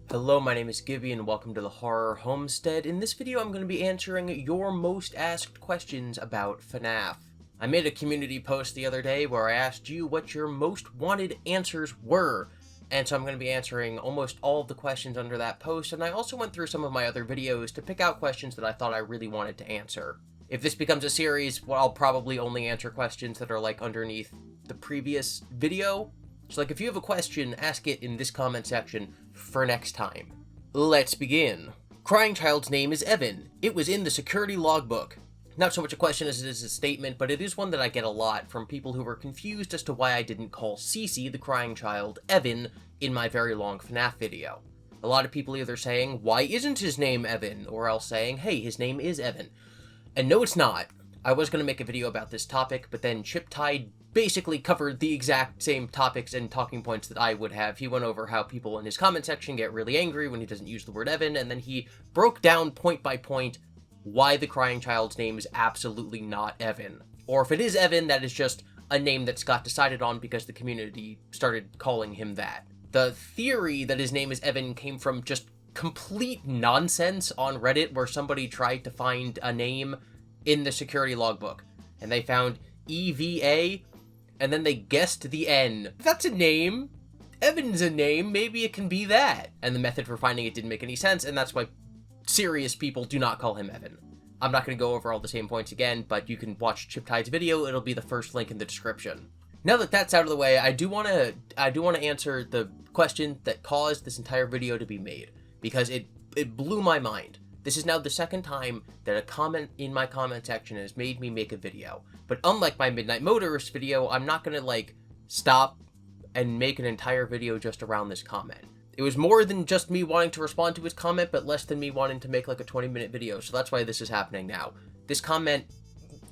Hello, my name is GiBi and welcome to the Horror Homestead. In this video, I'm going to be answering your most asked questions about FNAF. I made a community post the other day where I asked you what your most wanted answers were, and so I'm going to be answering almost all of the questions under that post, and I also went through some of my other videos to pick out questions that I thought I really wanted to answer. If this becomes a series, well, I'll probably only answer questions that are like underneath the previous video. So like if you have a question, ask it in this comment section for next time. Let's begin. Crying child's name is Evan. It was in the security logbook. Not so much a question as it is a statement, but it is one that I get a lot from people who were confused as to why I didn't call Cece, the crying child, Evan in my very long FNAF video. A lot of people either saying, why isn't his name Evan? Or else saying, hey, his name is Evan. And no, it's not. I was going to make a video about this topic, but then ChipTide basically covered the exact same topics and talking points that I would have. He went over how people in his comment section get really angry when he doesn't use the word Evan, and then he broke down point by point why the crying child's name is absolutely not Evan. Or if it is Evan, that is just a name that's got decided on because the community started calling him that. The theory that his name is Evan came from just complete nonsense on Reddit where somebody tried to find a name in the security logbook, and they found EVA, and then they guessed the N. If that's a name, Evan's a name, maybe it can be that. And the method for finding it didn't make any sense, and that's why serious people do not call him Evan. I'm not going to go over all the same points again, but you can watch ChipTide's video, it'll be the first link in the description. Now that that's out of the way, I do want to answer the question that caused this entire video to be made, because it blew my mind. This is now the second time that a comment in my comment section has made me make a video. But unlike my Midnight Motorist video, I'm not gonna stop and make an entire video just around this comment. It was more than just me wanting to respond to his comment, but less than me wanting to make like a 20-minute video, so that's why this is happening now. This comment,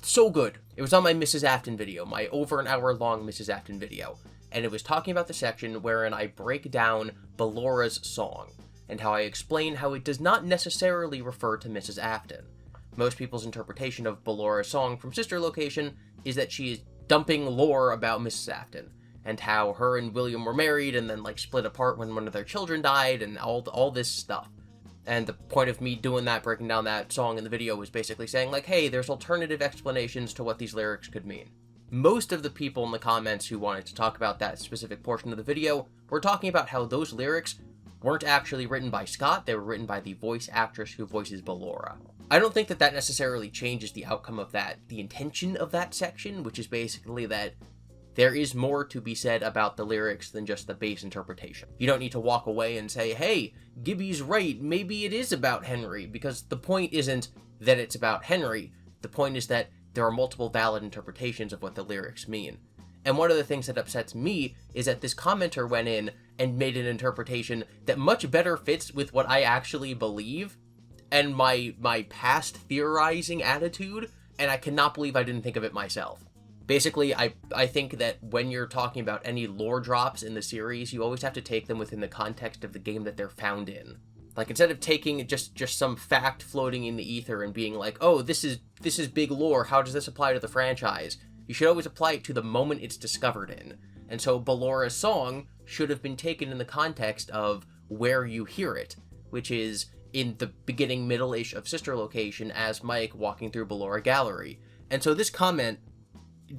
so good. It was on my Mrs. Afton video, my over an hour long Mrs. Afton video. And it was talking about the section wherein I break down Ballora's song, and how I explain how it does not necessarily refer to Mrs. Afton. Most people's interpretation of Ballora's song from Sister Location is that she is dumping lore about Mrs. Afton, and how her and William were married and then split apart when one of their children died, and all this stuff. And the point of me doing that, breaking down that song in the video, was basically saying hey, there's alternative explanations to what these lyrics could mean. Most of the people in the comments who wanted to talk about that specific portion of the video were talking about how those lyrics weren't actually written by Scott, they were written by the voice actress who voices Ballora. I don't think that that necessarily changes the outcome of that, the intention of that section, which is basically that there is more to be said about the lyrics than just the base interpretation. You don't need to walk away and say, hey, GiBi's right, maybe it is about Henry, because the point isn't that it's about Henry, the point is that there are multiple valid interpretations of what the lyrics mean. And one of the things that upsets me is that this commenter went in and made an interpretation that much better fits with what I actually believe and my past theorizing attitude, and I cannot believe I didn't think of it myself. Basically, I think that when you're talking about any lore drops in the series, you always have to take them within the context of the game that they're found in. Instead of taking just some fact floating in the ether and being like, oh, this is big lore, how does this apply to the franchise? You should always apply it to the moment it's discovered in. And so Ballora's song should have been taken in the context of where you hear it, which is in the beginning middle-ish of Sister Location as Mike walking through Ballora Gallery. And so this comment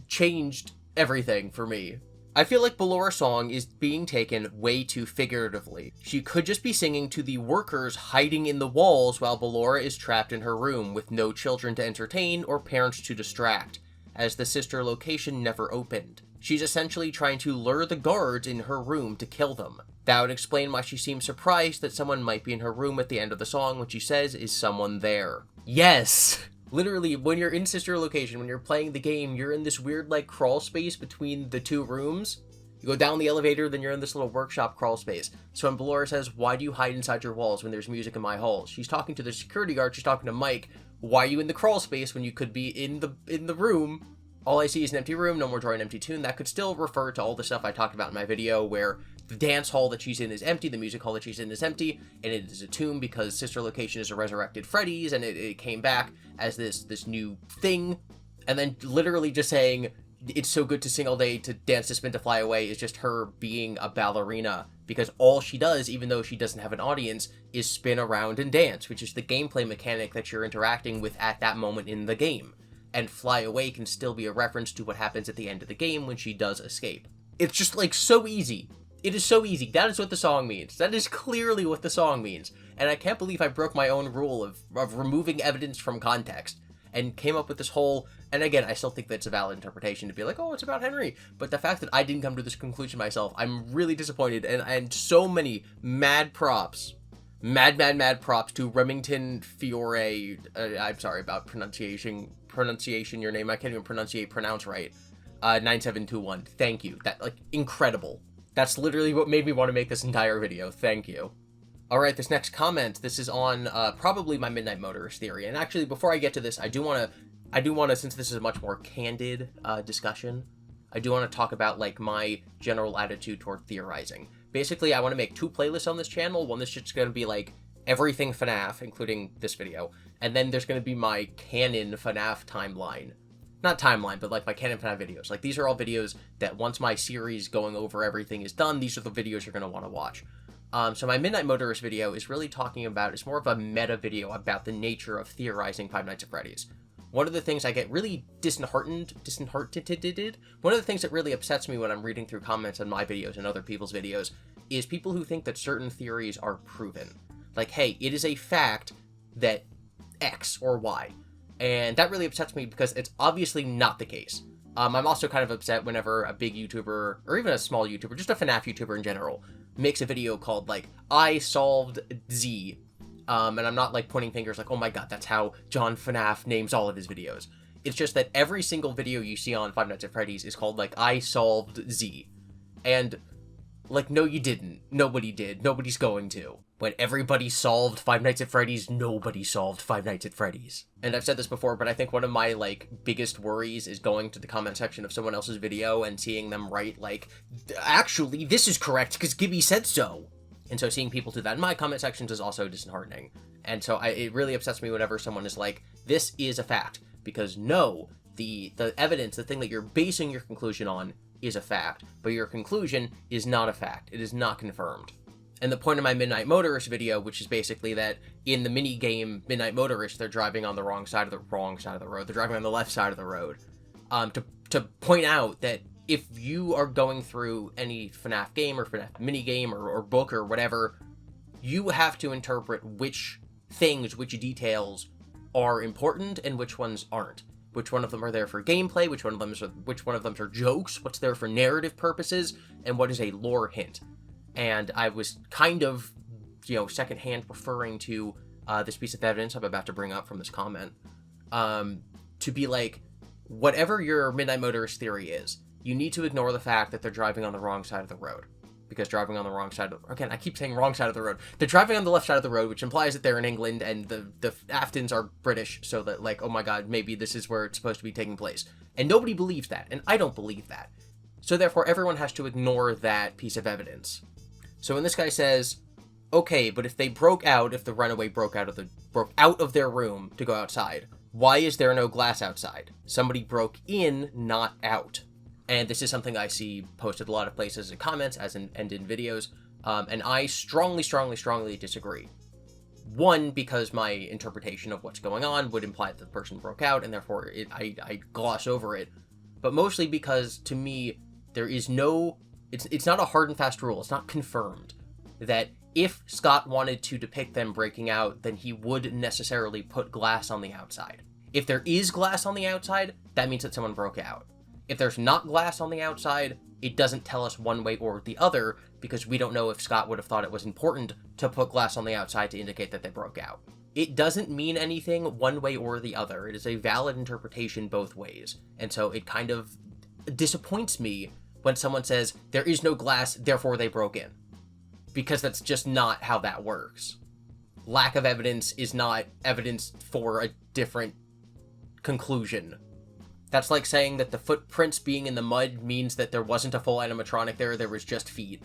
changed everything for me. I feel like Ballora's song is being taken way too figuratively. She could just be singing to the workers hiding in the walls while Ballora is trapped in her room with no children to entertain or parents to distract, as the Sister Location never opened. She's essentially trying to lure the guards in her room to kill them. That would explain why she seems surprised that someone might be in her room at the end of the song when she says, is someone there? Yes! Literally, when you're in Sister Location, when you're playing the game, you're in this weird, crawl space between the two rooms. You go down the elevator, then you're in this little workshop crawl space. So when Ballora says, why do you hide inside your walls when there's music in my halls? She's talking to the security guard, she's talking to Mike. Why are you in the crawl space when you could be in the room? All I see is an empty room, no more drawing empty tune. That could still refer to all the stuff I talked about in my video, where the dance hall that she's in is empty, the music hall that she's in is empty, and it is a tomb because Sister Location is a resurrected Freddy's, and it came back as this new thing. And then literally just saying, It's So Good to Sing All Day, to Dance to Spin to Fly Away is just her being a ballerina, because all she does, even though she doesn't have an audience, is spin around and dance, which is the gameplay mechanic that you're interacting with at that moment in the game. And Fly Away can still be a reference to what happens at the end of the game when she does escape. It's just, like, so easy. It is so easy. That is what the song means. That is clearly what the song means. And I can't believe I broke my own rule of removing evidence from context and came up with this whole... And again, I still think that's a valid interpretation to be like, oh, it's about Henry. But the fact that I didn't come to this conclusion myself, I'm really disappointed. And so many mad props. Mad props to Remington Fiore. I'm sorry about pronunciation your name. I can't even pronounce right. 9721. Thank you. That, like, incredible. That's literally what made me want to make this entire video. Thank you. Alright, this next comment, this is on probably my Midnight Motorist theory. And actually, before I get to this, I do want to, since this is a much more candid discussion, I do want to talk about, like, my general attitude toward theorizing. Basically, I want to make 2 playlists on this channel. One that's just going to be, like, everything FNAF, including this video. And then there's going to be my canon FNAF timeline. Not timeline, but, like, my canon FNAF videos. Like, these are all videos that once my series going over everything is done, these are the videos you're going to want to watch. So my Midnight Motorist video is really talking about, it's more of a meta video about the nature of theorizing Five Nights at Freddy's. One of the things I get really disheartened, one of the things that really upsets me when I'm reading through comments on my videos and other people's videos is people who think that certain theories are proven. Like, hey, it is a fact that X or Y. And that really upsets me because it's obviously not the case. I'm also kind of upset whenever a big YouTuber, or even a small YouTuber, just a FNAF YouTuber in general, makes a video called, like, I solved Z. And I'm not, like, pointing fingers like, oh my god, that's how John FNAF names all of his videos. It's just that every single video you see on Five Nights at Freddy's is called, like, I solved Z. And, like, no you didn't. Nobody did. Nobody's going to. When everybody solved Five Nights at Freddy's, nobody solved Five Nights at Freddy's. And I've said this before, but I think one of my, like, biggest worries is going to the comment section of someone else's video and seeing them write, like, actually, this is correct because GiBi said so. And so seeing people do that in my comment sections is also disheartening. And so it really upsets me whenever someone is like, this is a fact. Because no, the evidence, the thing that you're basing your conclusion on is a fact. But your conclusion is not a fact. It is not confirmed. And the point of my Midnight Motorist video, which is basically that in the mini game Midnight Motorist, they're driving on the wrong side of the road. They're driving on the left side of the road. To point out that if you are going through any FNAF game or FNAF mini game or book or whatever, you have to interpret which things, which details are important and which ones aren't. Which one of them are there for gameplay, which one of them are jokes, what's there for narrative purposes, and what is a lore hint. And I was kind of, secondhand referring to this piece of evidence I'm about to bring up from this comment, to be like, whatever your Midnight Motorist theory is, you need to ignore the fact that they're driving on the wrong side of the road. Because driving on the wrong side of the... Again, I keep saying wrong side of the road. They're driving on the left side of the road, which implies that they're in England, and the Aftons are British, so that, like, oh my god, maybe this is where it's supposed to be taking place. And nobody believes that, and I don't believe that. So therefore, everyone has to ignore that piece of evidence. So when this guy says, okay, but if they if the runaway broke out of their room to go outside, why is there no glass outside? Somebody broke in, not out. And this is something I see posted a lot of places in comments and in videos, and I strongly disagree. One, because my interpretation of what's going on would imply that the person broke out, and therefore I gloss over it. But mostly because, to me, there is no... It's not a hard and fast rule. It's not confirmed that if Scott wanted to depict them breaking out, then he would necessarily put glass on the outside. If there is glass on the outside, that means that someone broke out. If there's not glass on the outside, it doesn't tell us one way or the other, because we don't know if Scott would have thought it was important to put glass on the outside to indicate that they broke out. It doesn't mean anything one way or the other. It is a valid interpretation both ways. And so it kind of disappoints me when someone says, there is no glass, therefore they broke in. Because that's just not how that works. Lack of evidence is not evidence for a different conclusion. That's like saying that the footprints being in the mud means that there wasn't a full animatronic there was just feet.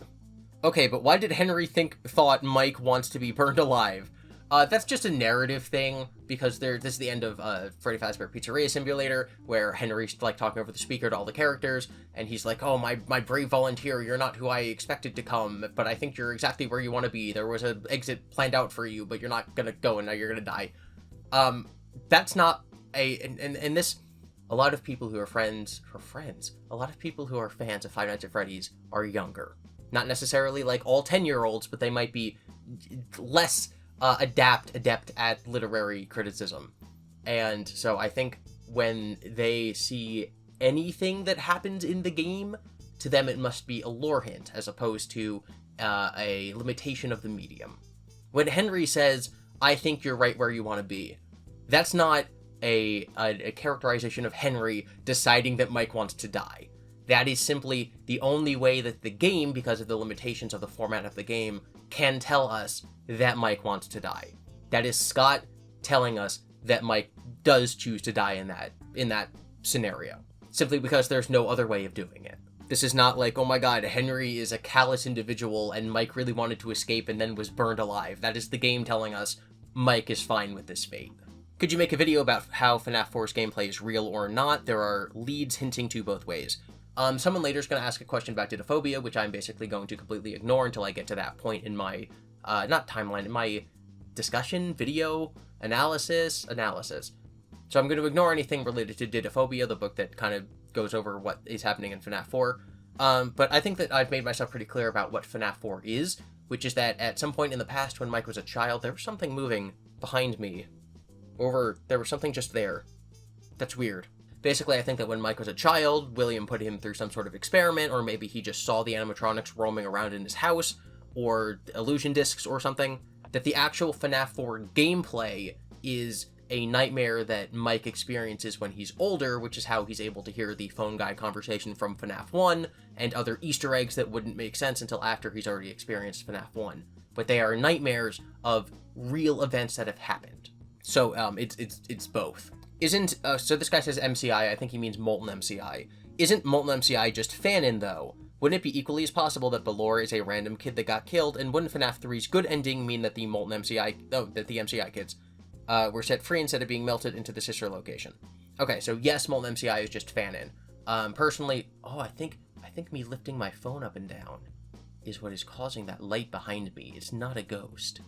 Okay, but why did Henry thought Mike wants to be burned alive? That's just a narrative thing, because this is the end of Freddy Fazbear Pizzeria Simulator, where Henry's like talking over the speaker to all the characters, and he's like, "Oh, my brave volunteer, you're not who I expected to come, but I think you're exactly where you want to be. There was an exit planned out for you, but you're not gonna go, and now you're gonna die." That's not and this. A lot of people who are a lot of people who are fans of Five Nights at Freddy's are younger. Not necessarily like all 10-year-olds, but they might be less adept at literary criticism. And so I think when they see anything that happens in the game, to them it must be a lore hint as opposed to a limitation of the medium. When Henry says, "I think you're right where you want to be," that's not a characterization of Henry deciding that Mike wants to die. That is simply the only way that the game, because of the limitations of the format of the game, can tell us that Mike wants to die. That is Scott telling us that Mike does choose to die in that scenario, simply because there's no other way of doing it. This is not like, oh my god, Henry is a callous individual and Mike really wanted to escape and then was burned alive. That is the game telling us Mike is fine with this fate. Could you make a video about how FNAF 4's gameplay is real or not? There are leads hinting to both ways. Someone later is going to ask a question about Dittophobia, which I'm basically going to completely ignore until I get to that point in my, not timeline, in my discussion, video, analysis. So I'm going to ignore anything related to Dittophobia, the book that kind of goes over what is happening in FNAF 4. But I think that I've made myself pretty clear about what FNAF 4 is, which is that at some point in the past when Mike was a child, there was something moving behind me. There was something just there. That's weird. Basically, I think that when Mike was a child, William put him through some sort of experiment, or maybe he just saw the animatronics roaming around in his house, or illusion discs or something, that the actual FNAF 4 gameplay is a nightmare that Mike experiences when he's older, which is how he's able to hear the phone guy conversation from FNAF 1, and other Easter eggs that wouldn't make sense until after he's already experienced FNAF 1. But they are nightmares of real events that have happened. So, it's both. So this guy says MCI, I think he means Molten MCI. Isn't Molten MCI just fanon, though? Wouldn't it be equally as possible that Ballora is a random kid that got killed, and wouldn't FNAF 3's good ending mean that the MCI kids were set free instead of being melted into the sister location? Okay, so yes, Molten MCI is just fanon. Personally, I think me lifting my phone up and down is what is causing that light behind me. It's not a ghost.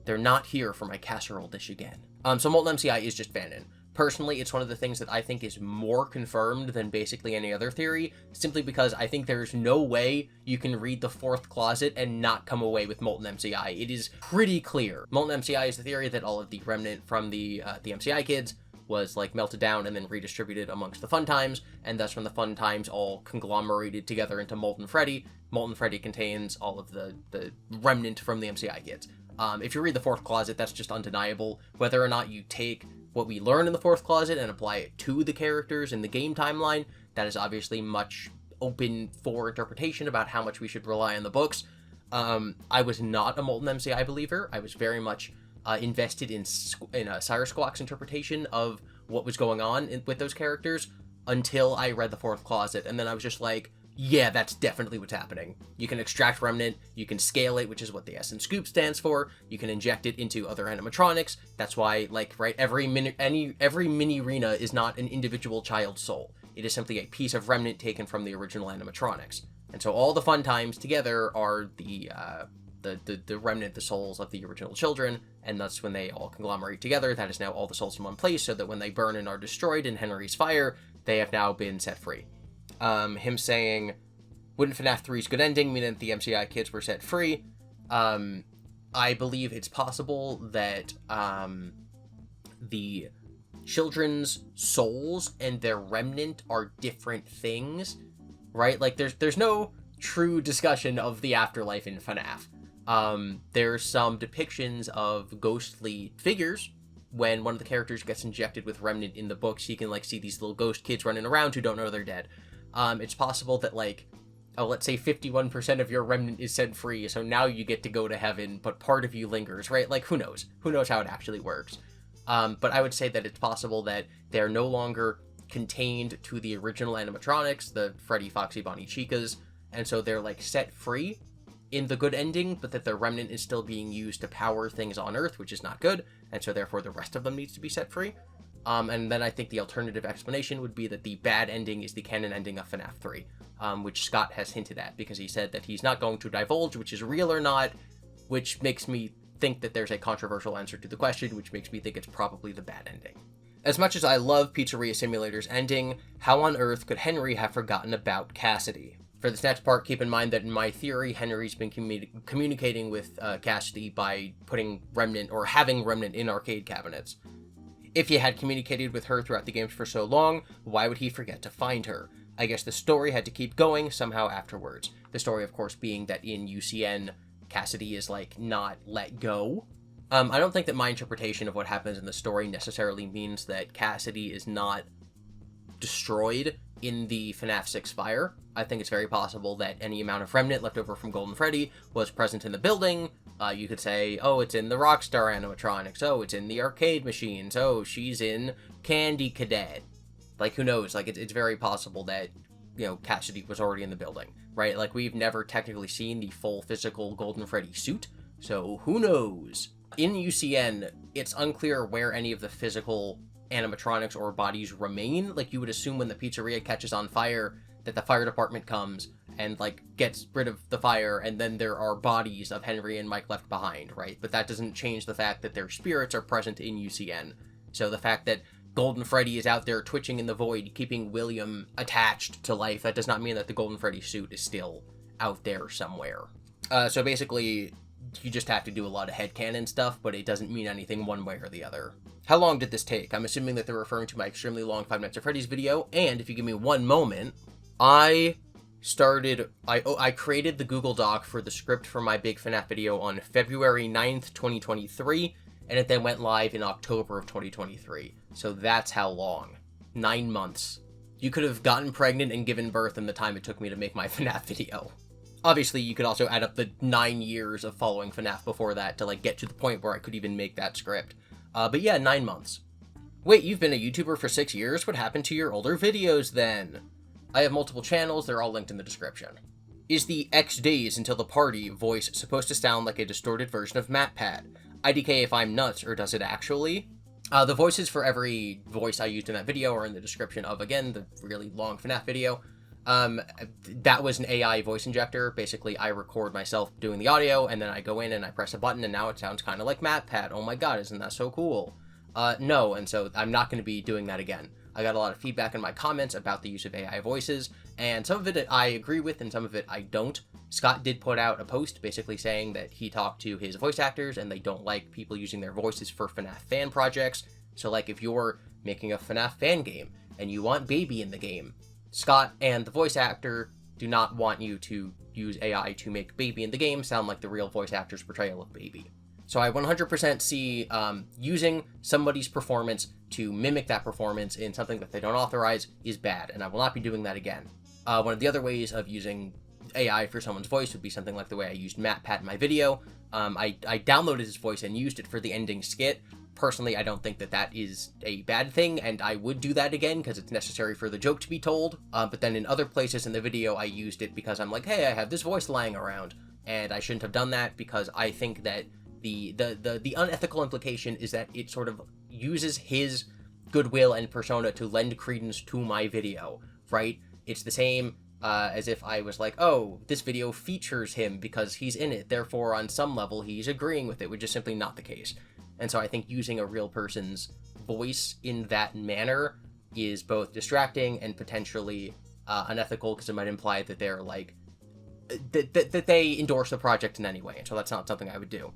They're not here for my casserole dish again. So Molten MCI is just fanon. Personally, it's one of the things that I think is more confirmed than basically any other theory, simply because I think there's no way you can read the fourth closet and not come away with Molten MCI. It is pretty clear. Molten MCI is the theory that all of the remnant from the MCI kids was like melted down and then redistributed amongst the fun times, and thus when the fun times all conglomerated together into Molten Freddy, Molten Freddy contains all of the remnant from the MCI kids. If you read the fourth closet, that's just undeniable. Whether or not you take what we learn in the fourth closet and apply it to the characters in the game timeline, that is obviously much open for interpretation about how much we should rely on the books. I was not a Molten MCI believer. I was very much invested in Cyrus Squawk's interpretation of what was going on with those characters until I read the fourth closet, and then I was just like, yeah, that's definitely what's happening. You can extract remnant, you can scale it, which is what the S in Scoop stands for, you can inject it into other animatronics. That's why, every mini arena is not an individual child's soul. It is simply a piece of remnant taken from the original animatronics. And so all the fun times together are the remnant, the souls of the original children, and thus when they all conglomerate together, that is now all the souls in one place, so that when they burn and are destroyed in Henry's fire, they have now been set free. Him saying, wouldn't FNAF 3's good ending mean that the MCI kids were set free? I believe it's possible that the children's souls and their remnant are different things, right? Like, there's no true discussion of the afterlife in FNAF. There's some depictions of ghostly figures. When one of the characters gets injected with remnant in the books, you can, see these little ghost kids running around who don't know they're dead. It's possible that, let's say 51% of your remnant is set free, so now you get to go to heaven, but part of you lingers, right? Who knows? Who knows how it actually works? But I would say that it's possible that they're no longer contained to the original animatronics, the Freddy, Foxy, Bonnie, Chicas, and so they're, set free, in the good ending, but that the remnant is still being used to power things on Earth, which is not good, and so therefore the rest of them needs to be set free. And then I think the alternative explanation would be that the bad ending is the canon ending of FNAF 3, which Scott has hinted at, because he said that he's not going to divulge which is real or not, which makes me think that there's a controversial answer to the question, which makes me think it's probably the bad ending. As much as I love Pizzeria Simulator's ending, how on earth could Henry have forgotten about Cassidy? For this next part, keep in mind that in my theory, Henry's been communicating with Cassidy by putting Remnant, or having Remnant in arcade cabinets. If he had communicated with her throughout the games for so long, why would he forget to find her? I guess the story had to keep going somehow afterwards. The story, of course, being that in UCN, Cassidy is, like, not let go. I don't think that my interpretation of what happens in the story necessarily means that Cassidy is not destroyed in the FNAF 6 fire. I think it's very possible that any amount of remnant left over from Golden Freddy was present in the building. You could say, oh, it's in the Rockstar animatronics. Oh, it's in the arcade machines. Oh, she's in Candid Cadet. Like, who knows? Like, it's very possible that, you know, Cassidy was already in the building, right? Like, we've never technically seen the full physical Golden Freddy suit, so who knows? In UCN, it's unclear where any of the physical animatronics or bodies remain. Like, you would assume when the pizzeria catches on fire that the fire department comes and, like, gets rid of the fire, and then there are bodies of Henry and Mike left behind, right? But that doesn't change the fact that their spirits are present in UCN. So the fact that Golden Freddy is out there twitching in the void, keeping William attached to life, that does not mean that the Golden Freddy suit is still out there somewhere. So basically, you just have to do a lot of headcanon stuff, but it doesn't mean anything one way or the other. How long did this take? I'm assuming that they're referring to my extremely long 5 Nights at Freddy's video, and if you give me one moment, I created the Google Doc for the script for my big FNAF video on February 9th, 2023, and it then went live in October of 2023. So that's how long. 9 months. You could have gotten pregnant and given birth in the time it took me to make my FNAF video. Obviously, you could also add up the 9 years of following FNAF before that to, like, get to the point where I could even make that script. But yeah, 9 months. Wait, you've been a YouTuber for 6 years? What happened to your older videos then? I have multiple channels, they're all linked in the description. Is the X days until the party voice supposed to sound like a distorted version of MatPat? IDK if I'm nuts, or does it actually? The voices for every voice I used in that video are in the description of, again, the really long FNAF video. That was an AI voice injector. Basically, I record myself doing the audio, and then I go in and I press a button, and now it sounds kind of like MatPat. Oh my god, isn't that so cool? No, and so I'm not going to be doing that again. I got a lot of feedback in my comments about the use of AI voices, and some of it I agree with, and some of it I don't. Scott did put out a post basically saying that he talked to his voice actors, and they don't like people using their voices for FNAF fan projects. So, like, if you're making a FNAF fan game, and you want Baby in the game, Scott and the voice actor do not want you to use AI to make Baby in the game sound like the real voice actor's portrayal of Baby. So I 100% see using somebody's performance to mimic that performance in something that they don't authorize is bad, and I will not be doing that again. One of the other ways of using AI for someone's voice would be something like the way I used MatPat in my video. I downloaded his voice and used it for the ending skit. Personally, I don't think that that is a bad thing, and I would do that again because it's necessary for the joke to be told. But then in other places in the video, I used it because I'm like, hey, I have this voice lying around, and I shouldn't have done that because I think that the unethical implication is that it sort of uses his goodwill and persona to lend credence to my video, right? It's the same as if I was like, oh, this video features him because he's in it, therefore on some level he's agreeing with it, which is simply not the case. And so I think using a real person's voice in that manner is both distracting and potentially unethical, because it might imply that they're like, that they endorse the project in any way, and so that's not something I would do.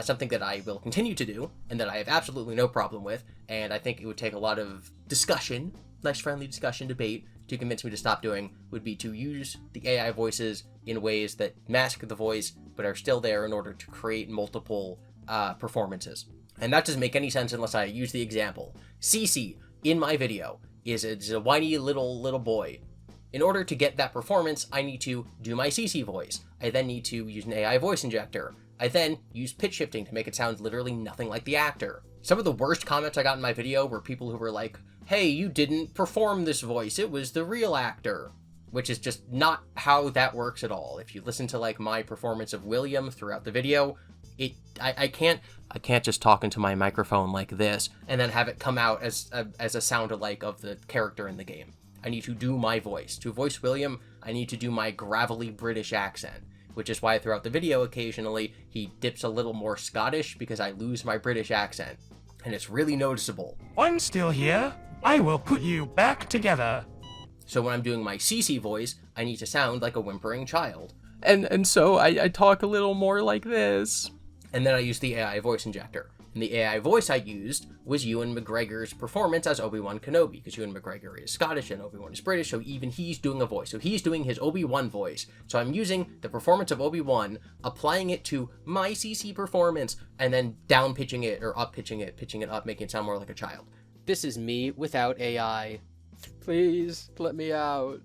Something that I will continue to do, and that I have absolutely no problem with, and I think it would take a lot of discussion, nice friendly discussion, debate, to convince me to stop doing, would be to use the AI voices in ways that mask the voice, but are still there in order to create multiple performances. And that doesn't make any sense unless I use the example. Cece, in my video, is a whiny little boy. In order to get that performance, I need to do my Cece voice. I then need to use an AI voice injector. I then use pitch shifting to make it sound literally nothing like the actor. Some of the worst comments I got in my video were people who were like, hey, you didn't perform this voice, it was the real actor. which is just not how that works at all. If you listen to like my performance of William throughout the video, I can't just talk into my microphone like this and then have it come out as a sound alike of the character in the game. I need to do my voice. To voice William, I need to do my gravelly British accent, which is why throughout the video occasionally he dips a little more Scottish because I lose my British accent, and it's really noticeable. I'm still here. I will put you back together. So when I'm doing my CC voice, I need to sound like a whimpering child. And so I talk a little more like this. And then I use the AI voice injector. And the AI voice I used was Ewan McGregor's performance as Obi-Wan Kenobi, because Ewan McGregor is Scottish and Obi-Wan is British, so even he's doing a voice. So he's doing his Obi-Wan voice. So I'm using the performance of Obi-Wan, applying it to my CC performance, and then down pitching it, or up pitching it up, making it sound more like a child. This is me without AI. Please let me out.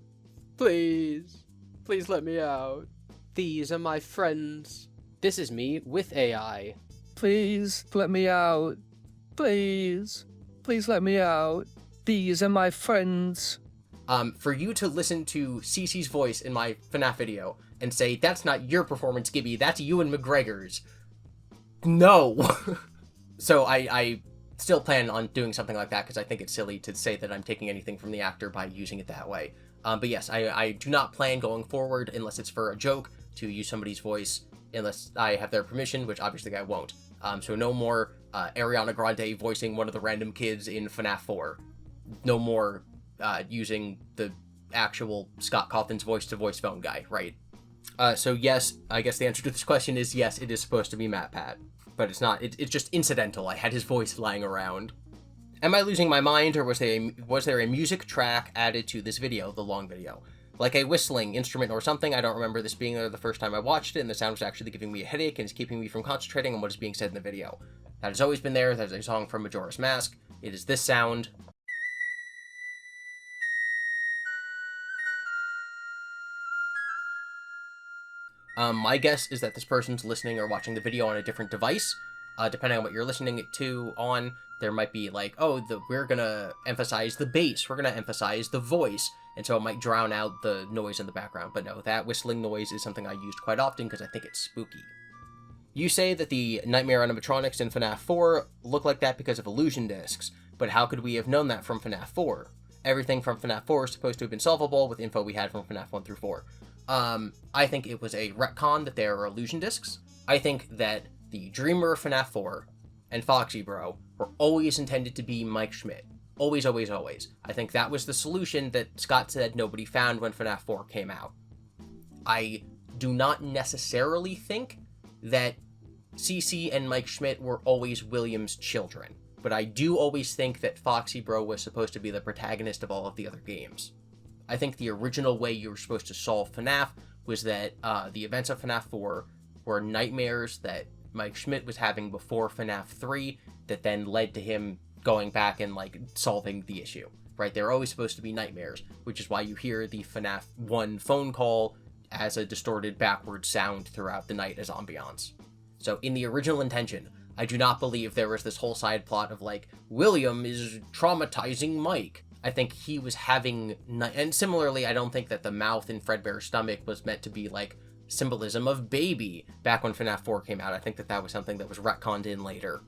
Please let me out. These are my friends. This is me with AI. Please let me out. Please let me out. These are my friends. For you to listen to CC's voice in my FNAF video and say, that's not your performance, GiBi, that's Ewan McGregor's. No. So I still plan on doing something like that because I think it's silly to say that I'm taking anything from the actor by using it that way. But yes, I do not plan going forward, unless it's for a joke, to use somebody's voice unless I have their permission, which obviously I won't. So no more Ariana Grande voicing one of the random kids in FNAF 4. No more using the actual Scott Cawthon's voice-to-voice phone guy, right? So yes, I guess the answer to this question is yes, it is supposed to be MatPat. But it's not. It's just incidental. I had his voice lying around. Am I losing my mind, or was there a music track added to this video, the long video? Like a whistling instrument or something? I don't remember this being there the first time I watched it, and the sound was actually giving me a headache and is keeping me from concentrating on what is being said in the video. That has always been there. There's a song from Majora's Mask. It is this sound. My guess is that this person's listening or watching the video on a different device. Depending on what you're listening to on, there might be like, oh, we're gonna emphasize the bass, we're gonna emphasize the voice, and so it might drown out the noise in the background. But no, that whistling noise is something I used quite often because I think it's spooky. You say that the nightmare animatronics in FNAF 4 look like that because of illusion discs, but how could we have known that from FNAF 4? Everything from FNAF 4 is supposed to have been solvable with info we had from FNAF 1 through 4. I think it was a retcon that there are illusion discs. I think that the Dreamer of FNAF 4 and Foxy Bro were always intended to be Mike Schmidt. Always, always, always. I think that was the solution that Scott said nobody found when FNAF 4 came out. I do not necessarily think that CC and Mike Schmidt were always William's children, but I do always think that Foxy Bro was supposed to be the protagonist of all of the other games. I think the original way you were supposed to solve FNAF was that the events of FNAF 4 were nightmares that Mike Schmidt was having before FNAF 3 that then led to him going back and like solving the issue, right? They're always supposed to be nightmares, which is why you hear the FNAF 1 phone call as a distorted backward sound throughout the night as ambiance. So in the original intention, I do not believe there was this whole side plot of like, William is traumatizing Mike. I think he was having, and similarly, I don't think that the mouth in Fredbear's stomach was meant to be like symbolism of baby back when FNAF 4 came out. I think that that was something that was retconned in later.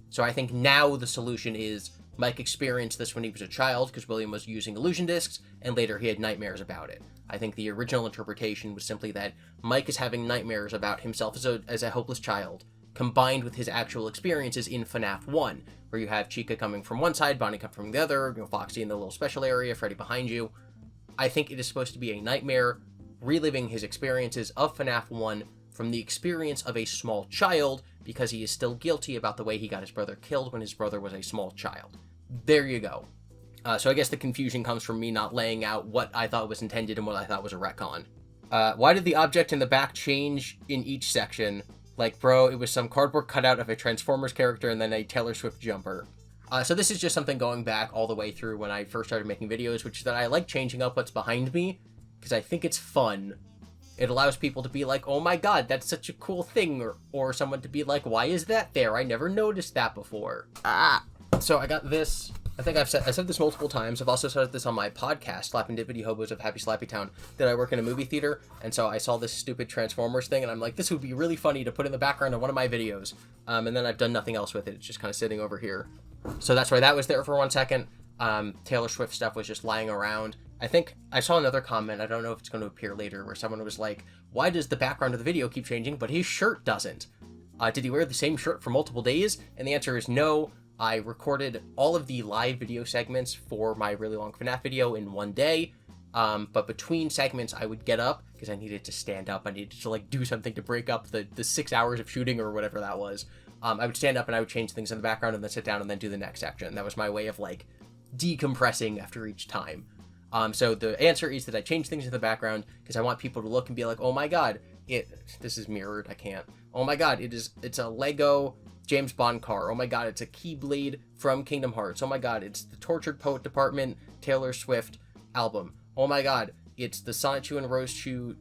So I think now the solution is Mike experienced this when he was a child because William was using illusion discs, and later he had nightmares about it. I think the original interpretation was simply that Mike is having nightmares about himself as a hopeless child, combined with his actual experiences in FNAF 1, where you have Chica coming from one side, Bonnie coming from the other, Foxy in the little special area, Freddy behind you. I think it is supposed to be a nightmare, reliving his experiences of FNAF 1 from the experience of a small child, because he is still guilty about the way he got his brother killed when his brother was a small child. There you go. So I guess the confusion comes from me not laying out what I thought was intended and what I thought was a retcon. Why did the object in the back change in each section? Like, bro, it was some cardboard cutout of a Transformers character and then a Taylor Swift jumper. So this is just something going back all the way through when I first started making videos, which is that I like changing up what's behind me, because I think it's fun. It allows people to be like, oh my god, that's such a cool thing, or someone to be like, why is that there? I never noticed that before. So I got this I think I said this multiple times. I've also said this on my podcast, Slapping Dippity Hobos of Happy Slappy Town, that I work in a movie theater, and so I saw this stupid Transformers thing, and I'm like, this would be really funny to put in the background of one of my videos. And then I've done nothing else with it. It's just kind of sitting over here. So that's why that was there for 1 second. Taylor Swift stuff was just lying around. I think I saw another comment, I don't know if it's going to appear later, where someone was like, why does the background of the video keep changing, but his shirt doesn't? Did he wear the same shirt for multiple days? And the answer is no. I recorded all of the live video segments for my really long FNAF video in 1 day, but between segments I would get up, because I needed to stand up, I needed to like do something to break up the 6 hours of shooting or whatever that was. I would stand up and I would change things in the background and then sit down and then do the next section. That was my way of like decompressing after each time. So the answer is that I change things in the background because I want people to look and be like, oh my god, this is mirrored, I can't. Oh my god, it's a Lego James Bond car. Oh my god, it's a Keyblade from Kingdom Hearts. Oh my god, it's the Tortured Poet Department Taylor Swift album. Oh my god, it's the Sonic 2 and Rose 2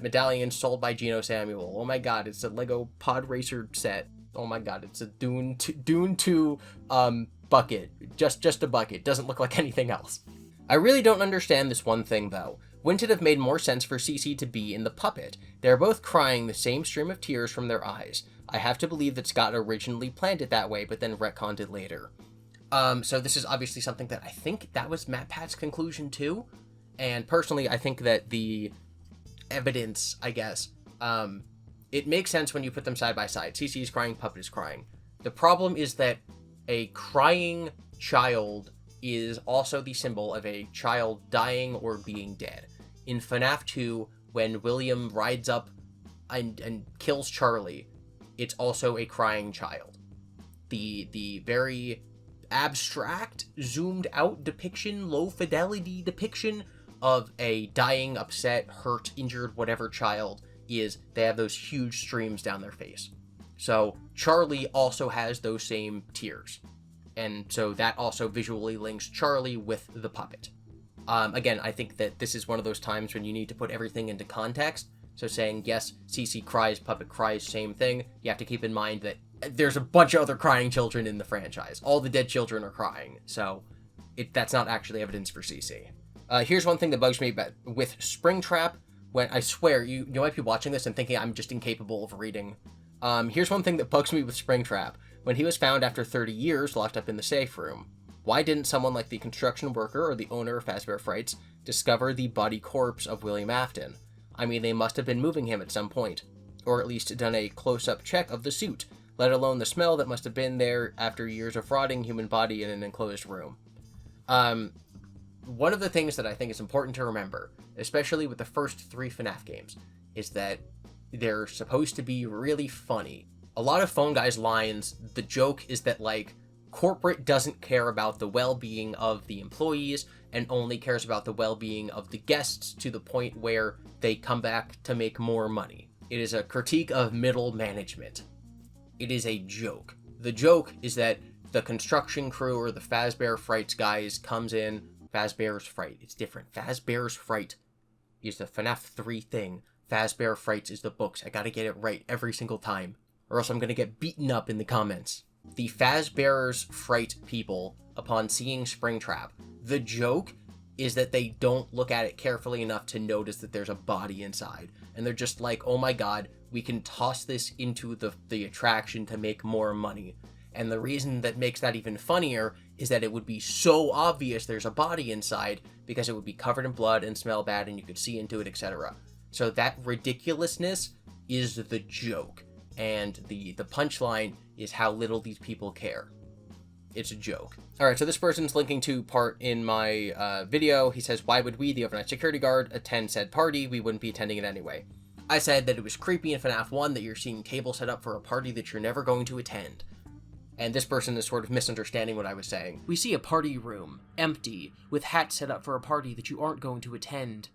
medallion sold by Geno Samuel. Oh my god, it's a Lego Pod Racer set. Oh my god, it's a Dune 2 bucket. Just a bucket. Doesn't look like anything else. I really don't understand this one thing though. Wouldn't it have made more sense for Cece to be in the puppet? They're both crying the same stream of tears from their eyes. I have to believe that Scott originally planned it that way, but then retconned it later. So this is obviously something that I think that was MatPat's conclusion too. And personally, I think that the evidence, I guess, it makes sense when you put them side by side. Cece is crying, puppet is crying. The problem is that a crying child is also the symbol of a child dying or being dead. In FNAF 2, when William rides up and kills Charlie, it's also a crying child. The very abstract, zoomed out depiction, low fidelity depiction of a dying, upset, hurt, injured, whatever child is they have those huge streams down their face. So Charlie also has those same tears. And so that also visually links Charlie with the puppet. Again, I think that this is one of those times when you need to put everything into context. So saying, yes, Cece cries, puppet cries, same thing. You have to keep in mind that there's a bunch of other crying children in the franchise. All the dead children are crying. So that's not actually evidence for Cece. Here's one thing that bugs me with Springtrap. When I swear, you might be watching this and thinking I'm just incapable of reading. Here's one thing that bugs me with Springtrap. When he was found after 30 years locked up in the safe room, why didn't someone like the construction worker or the owner of Fazbear Frights discover the bloody corpse of William Afton? I mean, they must have been moving him at some point, or at least done a close-up check of the suit, let alone the smell that must have been there after years of rotting human body in an enclosed room. One of the things that I think is important to remember, especially with the first 3 FNAF games, is that they're supposed to be really funny. A lot of Phone Guy's lines, the joke is that, like, corporate doesn't care about the well-being of the employees and only cares about the well-being of the guests to the point where they come back to make more money. It is a critique of middle management. It is a joke. The joke is that the construction crew or the Fazbear Frights guys comes in. Fazbear's Fright. It's different. Fazbear's Fright is the FNAF 3 thing. Fazbear Frights is the books. I gotta get it right every single time, or else I'm gonna get beaten up in the comments. The Fazbear's Fright people, upon seeing Springtrap, the joke is that they don't look at it carefully enough to notice that there's a body inside. And they're just like, oh my god, we can toss this into the attraction to make more money. And the reason that makes that even funnier is that it would be so obvious there's a body inside because it would be covered in blood and smell bad and you could see into it, etc. So that ridiculousness is the joke. And the punchline is how little these people care. It's a joke. Alright, so this person's linking to part in my video. He says, why would we, the overnight security guard, attend said party? We wouldn't be attending it anyway. I said that it was creepy in FNAF 1 that you're seeing tables set up for a party that you're never going to attend. And this person is sort of misunderstanding what I was saying. We see a party room, empty, with hats set up for a party that you aren't going to attend.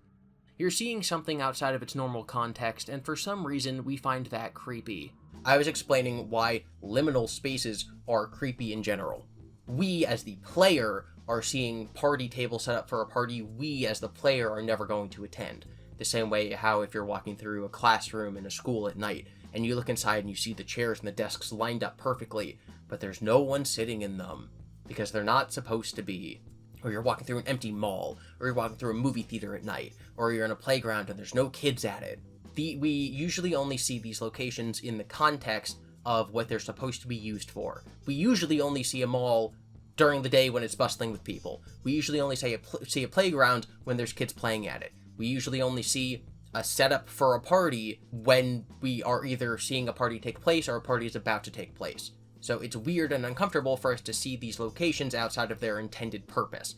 You're seeing something outside of its normal context, and for some reason, we find that creepy. I was explaining why liminal spaces are creepy in general. We, as the player, are seeing party tables set up for a party we, as the player, are never going to attend. The same way how if you're walking through a classroom in a school at night, and you look inside and you see the chairs and the desks lined up perfectly, but there's no one sitting in them. because they're not supposed to be. Or you're walking through an empty mall, or you're walking through a movie theater at night, or you're in a playground and there's no kids at it. We usually only see these locations in the context of what they're supposed to be used for. We usually only see a mall during the day when it's bustling with people. We usually only see a playground when there's kids playing at it. We usually only see a setup for a party when we are either seeing a party take place or a party is about to take place. So it's weird and uncomfortable for us to see these locations outside of their intended purpose.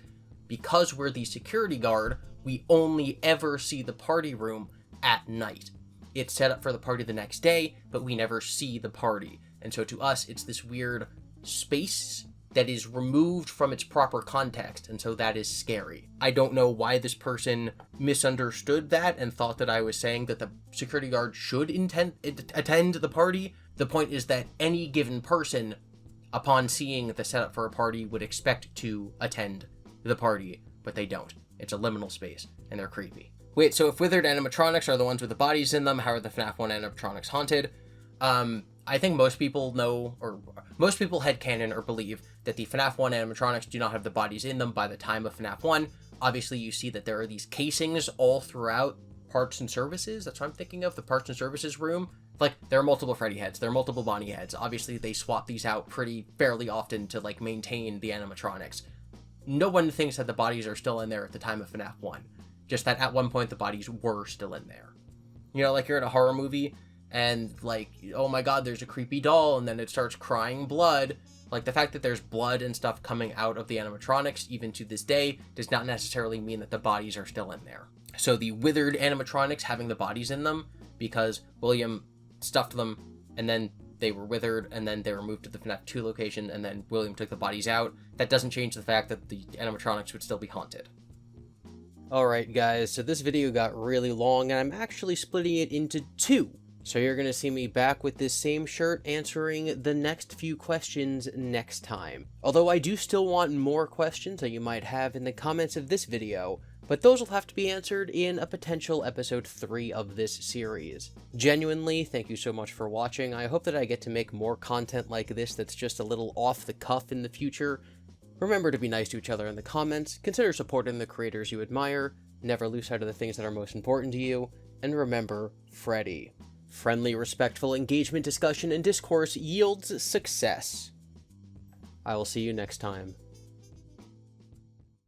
Because we're the security guard, we only ever see the party room at night. It's set up for the party the next day, but we never see the party. And so to us, it's this weird space that is removed from its proper context, and so that is scary. I don't know why this person misunderstood that and thought that I was saying that the security guard should attend the party. The point is that any given person, upon seeing the setup for a party, would expect to attend the party, but they don't. It's a liminal space, and they're creepy. Wait, so if withered animatronics are the ones with the bodies in them, how are the FNAF 1 animatronics haunted? I think most people know, or most people headcanon or believe that the FNAF 1 animatronics do not have the bodies in them by the time of FNAF 1. Obviously, you see that there are these casings all throughout parts and services. That's what I'm thinking of, the parts and services room. Like, there are multiple Freddy heads, there are multiple Bonnie heads. Obviously, they swap these out fairly often to, like, maintain the animatronics. No one thinks that the bodies are still in there at the time of FNAF 1. Just that at one point, the bodies were still in there. You know, like you're in a horror movie, and, like, oh my god, there's a creepy doll, and then it starts crying blood. Like, the fact that there's blood and stuff coming out of the animatronics, even to this day, does not necessarily mean that the bodies are still in there. So the withered animatronics having the bodies in them, because William stuffed them, and then they were withered, and then they were moved to the FNAF 2 location, and then William took the bodies out, that doesn't change the fact that the animatronics would still be haunted. Alright guys, so this video got really long, and I'm actually splitting it into two. So you're going to see me back with this same shirt answering the next few questions next time. Although I do still want more questions that you might have in the comments of this video, but those will have to be answered in a potential episode 3 of this series. Genuinely, thank you so much for watching. I hope that I get to make more content like this that's just a little off the cuff in the future. Remember to be nice to each other in the comments, consider supporting the creators you admire, never lose sight of the things that are most important to you, and remember, Freddy. Friendly, respectful engagement, discussion, and discourse yields success. I will see you next time.